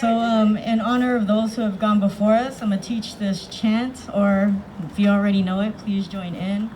So in honor of those who have gone before us, I'm going to teach this chant, or if you already know it, please join in.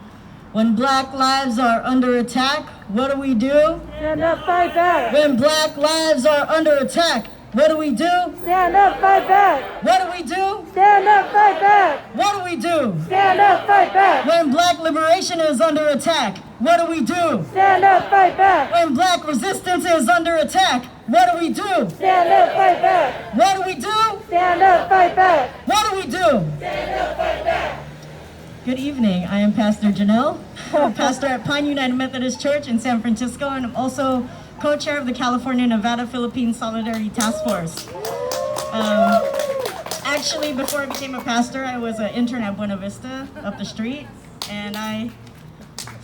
When Black lives are under attack, what do we do? Stand up, fight back. When Black lives are under attack, what do we do? Stand up, fight back. What do we do? Stand up, fight back. What do we do? Stand up, fight back. When Black liberation is under attack, what do we do? Stand up, fight back. When Black resistance is under attack, what do we do? Stand up, fight back. What do we do? Stand up, fight back. What do we do? Stand up, fight back. Good evening. I am Pastor Jeanelle, pastor at Pine United Methodist Church in San Francisco, and I'm also co-chair of the California-Nevada Philippine Solidarity Task Force. Actually, before I became a pastor, I was an intern at Buena Vista up the street, and I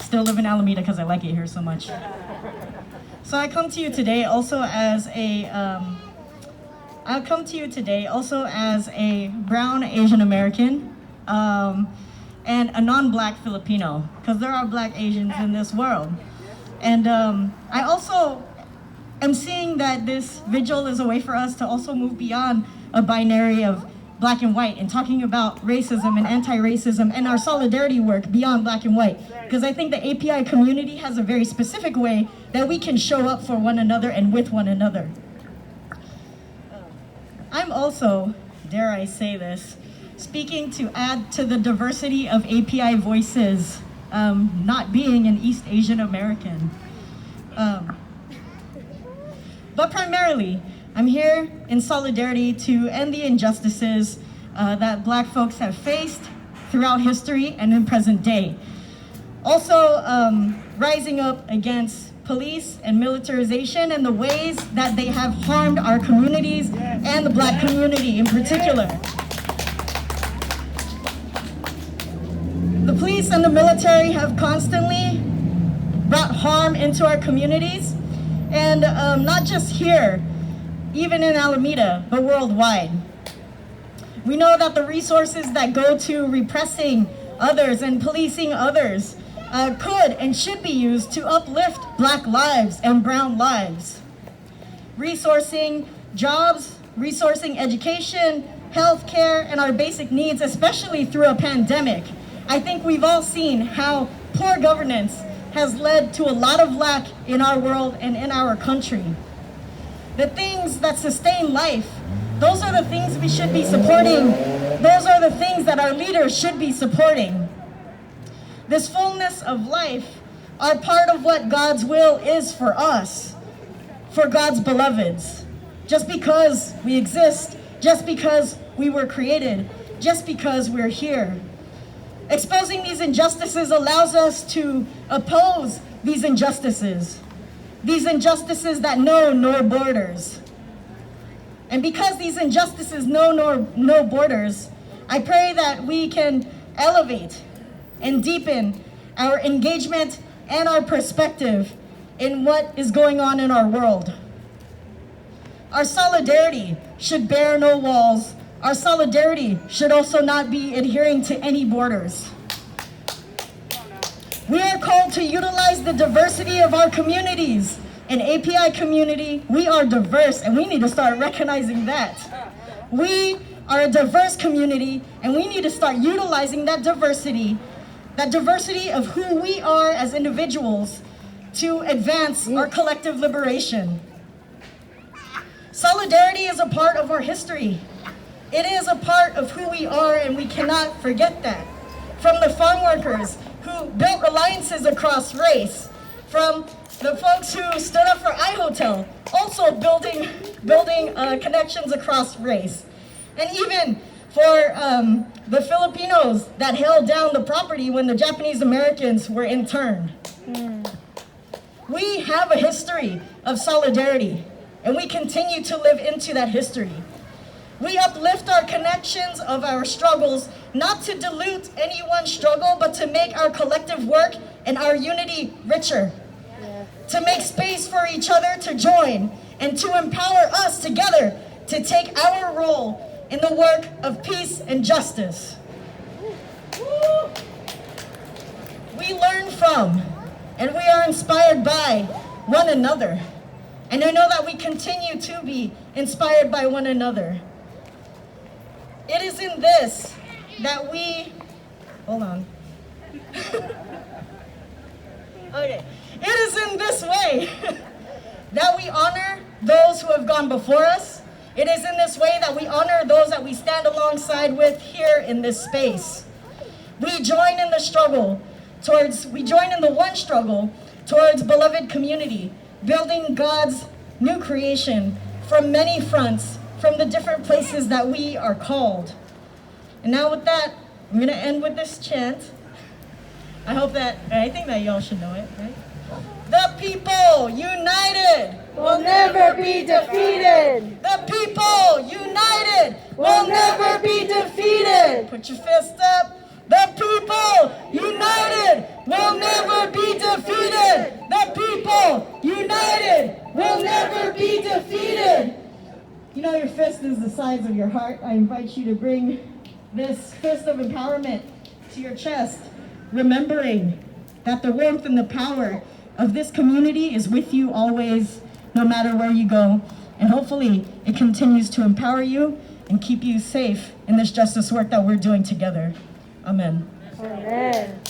still live in Alameda because I like it here so much. So I come to you today also as a brown Asian American and a non-Black Filipino, because there are Black Asians in this world. And I also am seeing that this vigil is a way for us to also move beyond a binary of Black and white and talking about racism and anti-racism and our solidarity work beyond Black and white. Because I think the API community has a very specific way that we can show up for one another and with one another. I'm also, dare I say this, speaking to add to the diversity of API voices, not being an East Asian American. But primarily, I'm here in solidarity to end the injustices that Black folks have faced throughout history and in present day. Also, rising up against police and militarization and the ways that they have harmed our communities and the Black community in particular. The police and the military have constantly brought harm into our communities, and not just here, even in Alameda, but worldwide. We know that the resources that go to repressing others and policing others could and should be used to uplift Black lives and brown lives. Resourcing jobs, resourcing education, healthcare, and our basic needs, especially through a pandemic. I think we've all seen how poor governance has led to a lot of lack in our world and in our country. The things that sustain life, those are the things we should be supporting. Those are the things that our leaders should be supporting. This fullness of life are part of what God's will is for us, for God's beloveds. Just because we exist, just because we were created, just because we're here. Exposing these injustices allows us to oppose these injustices that know no borders. And because these injustices know no borders, I pray that we can elevate and deepen our engagement and our perspective in what is going on in our world. Our solidarity should bear no walls. Our solidarity should also not be adhering to any borders. We are called to utilize the diversity of our communities. In API community, we are diverse, and we need to start recognizing that. We are a diverse community, and we need to start utilizing that diversity of who we are as individuals to advance our collective liberation. Solidarity is a part of our history. It is a part of who we are, and we cannot forget that. From the farm workers who built alliances across race, from the folks who stood up for iHotel, also building connections across race, and even for the Filipinos that held down the property when the Japanese Americans were interned. We have a history of solidarity, and we continue to live into that history. We uplift our connections of our struggles, not to dilute anyone's struggle, but to make our collective work and our unity richer. To make space for each other to join, and to empower us together to take our role in the work of peace and justice. We learn from, and we are inspired by one another. And I know that we continue to be inspired by one another. It is in this that we, hold on. Okay. It is in this way that we honor those who have gone before us. It is in this way that we honor those that we stand alongside with here in this space. We join in the one struggle towards beloved community, building God's new creation from many fronts, from the different places that we are called. And now with that, I'm going to end with this chant. I think that y'all should know it, right? The people united Will never be defeated. The people united Will never be defeated. Put your fist up. The people united will never be defeated. The people united will never be defeated. You know your fist is the size of your heart. I invite you to bring this fist of empowerment to your chest, remembering that the warmth and the power of this community is with you always, no matter where you go. And hopefully it continues to empower you and keep you safe in this justice work that we're doing together. Amen. Amen.